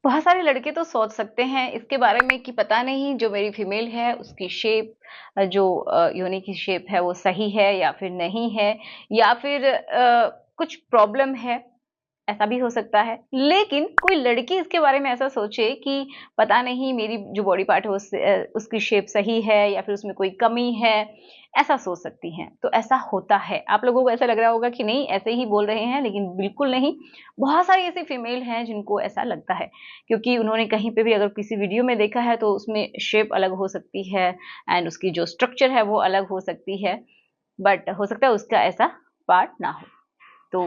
बहुत सारे लड़के तो सोच सकते हैं इसके बारे में कि पता नहीं जो मेरी फीमेल है उसकी शेप, जो योनि की शेप है वो सही है या फिर नहीं है, या फिर कुछ प्रॉब्लम है, ऐसा भी हो सकता है। लेकिन कोई लड़की इसके बारे में ऐसा सोचे कि पता नहीं मेरी जो बॉडी पार्ट है उसकी शेप सही है या फिर उसमें कोई कमी है, ऐसा सोच सकती हैं। तो ऐसा होता है, आप लोगों को ऐसा लग रहा होगा कि नहीं ऐसे ही बोल रहे हैं, लेकिन बिल्कुल नहीं। बहुत सारी ऐसी फीमेल हैं जिनको ऐसा लगता है, क्योंकि उन्होंने कहीं पे भी अगर किसी वीडियो में देखा है तो उसमें शेप अलग हो सकती है एंड उसकी जो स्ट्रक्चर है वो अलग हो सकती है, बट हो सकता है उसका ऐसा पार्ट ना हो। तो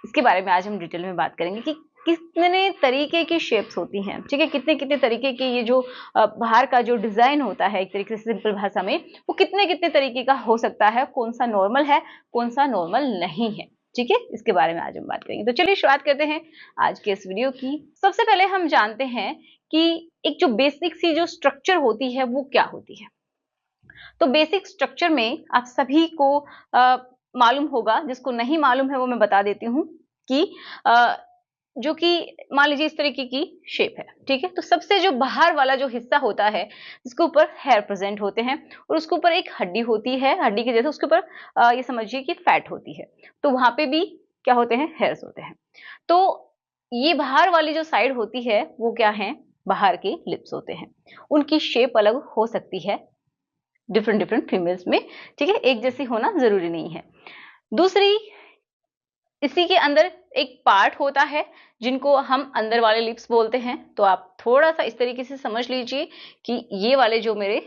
इसके बारे में आज हम डिटेल में बात करेंगे कि कितने तरीके की शेप्स होती हैं, ठीक है, कितने कितने तरीके के ये जो बाहर का जो डिजाइन होता है, एक तरीके से सिंपल भाषा में, वो कितने कितने तरीके का हो सकता है, कौन सा नॉर्मल है कौन सा नॉर्मल नहीं है, ठीक है। इसके बारे में आज हम बात करेंगे। तो चलिए शुरुआत करते हैं आज के इस वीडियो की। सबसे पहले हम जानते हैं कि एक जो बेसिक सी जो स्ट्रक्चर होती है वो क्या होती है। तो बेसिक स्ट्रक्चर में आप सभी को मालूम होगा, जिसको नहीं मालूम है वो मैं बता देती हूँ कि जो कि मान लीजिए इस तरीके की शेप है, ठीक है। तो सबसे जो बाहर वाला जो हिस्सा होता है जिसके ऊपर हेयर प्रेजेंट होते हैं और उसके ऊपर एक हड्डी होती है, हड्डी के जैसे उसके ऊपर ये समझिए कि फैट होती है, तो वहां पे भी क्या होते हैं, हेयर्स होते हैं। तो ये बाहर वाली जो साइड होती है वो क्या है, बाहर के लिप्स होते हैं। उनकी शेप अलग हो सकती है डिफरेंट डिफरेंट फीमेल्स में, ठीक है, एक जैसी होना जरूरी नहीं है। दूसरी, इसी के अंदर एक पार्ट होता है जिनको हम अंदर वाले लिप्स बोलते हैं। तो आप थोड़ा सा इस तरीके से समझ लीजिए कि ये वाले जो मेरे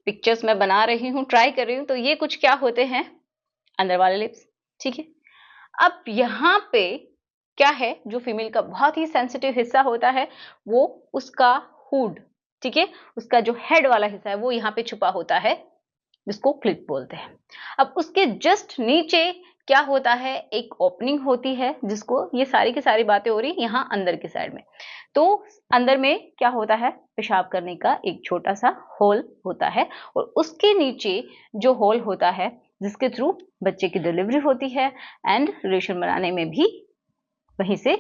पिक्चर्स मैं बना रही हूँ, ट्राई कर रही हूँ, तो ये कुछ क्या होते हैं, अंदर वाले लिप्स, ठीक है। अब यहाँ पे क्या है, जो फीमेल का बहुत ही सेंसिटिव हिस्सा होता है वो उसका हुड, ठीक है, उसका जो हेड वाला हिस्सा है वो यहाँ पे छुपा होता है, जिसको क्लिट बोलते हैं। अब उसके जस्ट नीचे क्या होता है, एक ओपनिंग होती है, जिसको ये सारी की सारी बातें हो रही यहाँ अंदर की साइड में। तो अंदर में क्या होता है, पेशाब करने का एक छोटा सा होल होता है और उसके नीचे जो होल होता है जिसके थ्रू बच्चे की डिलीवरी होती है एंड रिलेशन बनाने में भी वहीं से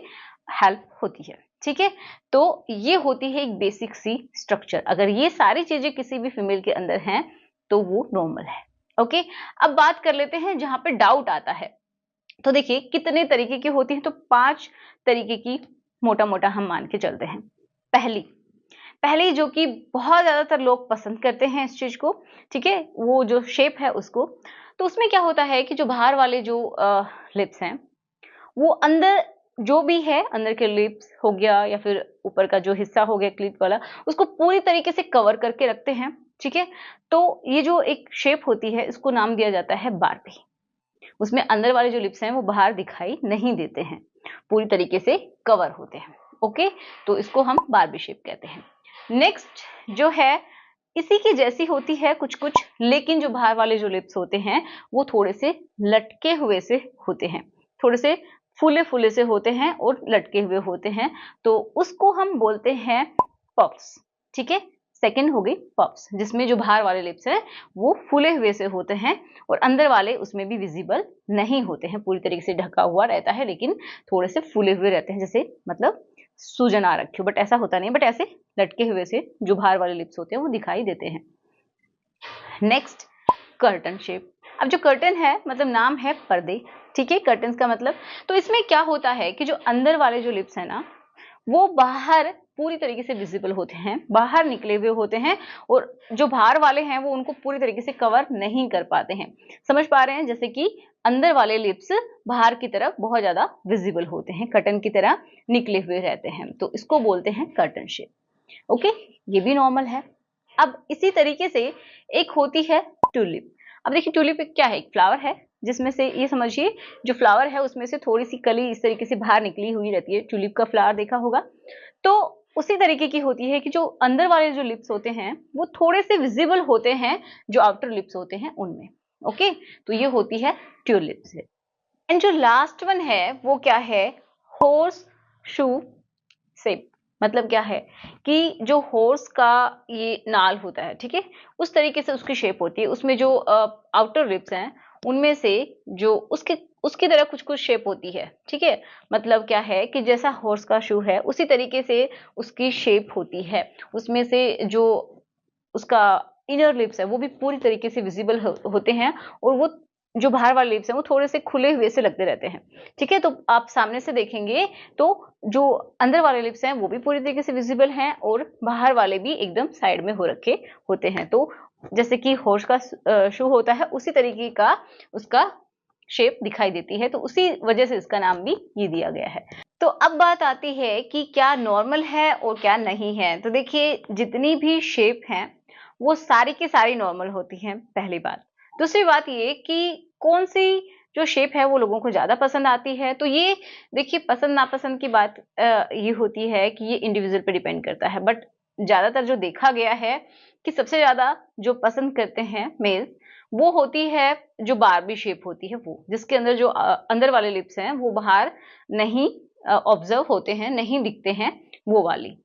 हेल्प होती है, ठीक है। तो ये होती है एक बेसिक सी स्ट्रक्चर। अगर ये सारी चीजें किसी भी फीमेल के अंदर हैं तो वो नॉर्मल है, ओके। अब बात कर लेते हैं जहां पे डाउट आता है। तो देखिए कितने तरीके की होती है, तो 5 तरीके की मोटा मोटा हम मान के चलते हैं। पहली पहली जो कि बहुत ज्यादातर लोग पसंद करते हैं इस चीज को, ठीक है, वो जो शेप है उसको। तो उसमें क्या होता है कि जो बाहर वाले जो लिप्स हैं वो अंदर जो भी है, अंदर के लिप्स हो गया या फिर ऊपर का जो हिस्सा हो गया क्लिट वाला, उसको पूरी तरीके से कवर करके रखते हैं, ठीक है। तो ये जो एक शेप होती है इसको नाम दिया जाता है बारबी। उसमें अंदर वाले जो लिप्स हैं वो बाहर दिखाई नहीं देते हैं, पूरी तरीके से कवर होते हैं, ओके। तो इसको हम बारबी शेप कहते हैं। नेक्स्ट जो है इसी की जैसी होती है कुछ कुछ, लेकिन जो बाहर वाले जो लिप्स होते हैं वो थोड़े से लटके हुए से होते हैं, थोड़े से फूले फूले से होते हैं और लटके हुए होते हैं, तो उसको हम बोलते हैं पफ्स, ठीक है। सेकंड हो गई पफ्स, जिसमें जो बाहर वाले लिप्स हैं वो फूले हुए से होते हैं और अंदर वाले उसमें भी विजिबल नहीं होते हैं, पूरी तरीके से ढका हुआ रहता है लेकिन थोड़े से फूले हुए रहते हैं, जैसे मतलब सूजन आ रखी हो, बट ऐसा होता नहीं, बट ऐसे लटके हुए से जो बाहर वाले लिप्स होते हैं वो दिखाई देते हैं। Next, curtain shape. अब जो कर्टन है मतलब नाम है पर्दे, ठीक है, कर्टन का मतलब। तो इसमें क्या होता है कि जो अंदर वाले जो लिप्स है ना वो बाहर पूरी तरीके से विजिबल होते हैं, बाहर निकले हुए होते हैं, और जो बाहर वाले हैं वो उनको पूरी तरीके से कवर नहीं कर पाते हैं। समझ पा रहे हैं, जैसे कि अंदर वाले लिप्स बाहर की तरफ बहुत ज्यादा विजिबल होते हैं, कर्टन की तरह निकले हुए रहते हैं, तो इसको बोलते हैं कर्टन शेप, ओके। ये भी नॉर्मल है। अब इसी तरीके से एक होती है ट्यूलिप। अब देखिए ट्यूलिप क्या है, एक फ्लावर है जिसमें से ये समझिए जो फ्लावर है उसमें से थोड़ी सी कली इस तरीके से बाहर निकली हुई रहती है, ट्यूलिप का फ्लावर देखा होगा। तो उसी तरीके की होती है कि जो अंदर वाले जो लिप्स होते हैं वो थोड़े से विजिबल होते हैं जो आउटर लिप्स होते हैं उनमें, ओके। तो ये होती है ट्यूलिप से। एंड जो लास्ट वन है वो क्या है, हॉर्स शू शेप। मतलब क्या है कि जो हॉर्स का ये नाल होता है, ठीक है, उस तरीके से उसकी शेप होती है, उसमें जो आउटर लिप्स हैं उनमें से जो उसके उसकी तरह कुछ-कुछ शेप होती है, ठीक है? मतलब क्या है कि जैसा हॉर्स का शू है, उसी तरीके से उसकी शेप होती है। उसमें से जो उसका इनर लिप्स है, वो भी पूरी तरीके से विज़िबल होते हैं और वो जो बाहर वाले लिप्स हैं, वो थोड़े से खुले हुए से लगते रहते हैं, ठीक है? तो आप सामने से देखेंगे, तो जो अंदर वाले लिप्स हैं, वो भी पूरी तरीके से विज़िबल हैं और बाहर वाले भी एकदम साइड में हो रखे होते हैं। तो जैसे कि हॉर्स का शू होता है, उसी तरीके का उसका शेप दिखाई देती है, तो उसी वजह से इसका नाम भी ये दिया गया है। तो अब बात आती है कि क्या नॉर्मल है और क्या नहीं है। तो देखिए, जितनी भी शेप हैं, वो सारी की सारी नॉर्मल होती हैं, पहली बात। दूसरी बात ये कि कौन-सी जो शेप है वो लोगों को ज़्यादा पसंद आती है, तो ये देखिए पसंद-नापसंद की बात ये होती है कि ये इंडिविजुअल पे डिपेंड करता है। बट ज़्यादातर जो देखा गया है कि सबसे ज़्यादा जो पसंद करते हैं मेल्स, वो होती है जो बार्बी शेप होती है वो, जिसके अंदर जो अंदर वाले लिप्स हैं, वो बाहर नहीं ऑब्जर्व होते हैं, नहीं दिखते हैं, वो वाली।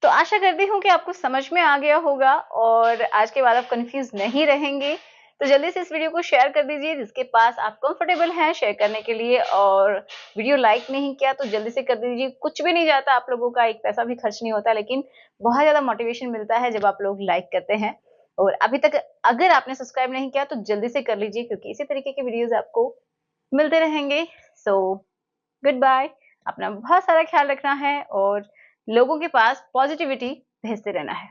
तो आशा करती हूँ कि आपको समझ में आ गया होगा और आज के बाद आप कंफ्यूज नहीं रहेंगे। तो जल्दी से इस वीडियो को शेयर कर दीजिए जिसके पास आप कंफर्टेबल हैं शेयर करने के लिए, और वीडियो लाइक नहीं किया तो जल्दी से कर दीजिए। कुछ भी नहीं जाता आप लोगों का, एक पैसा भी खर्च नहीं होता, लेकिन बहुत ज़्यादा मोटिवेशन मिलता है जब आप लोग लाइक करते हैं। और अभी तक अगर आपने सब्सक्राइब नहीं किया तो जल्दी से कर लीजिए, क्योंकि इसी तरीके के वीडियोज़ आपको मिलते रहेंगे। So goodbye. अपना बहुत सारा ख्याल रखना है और लोगों के पास पॉजिटिविटी भेजते रहना है।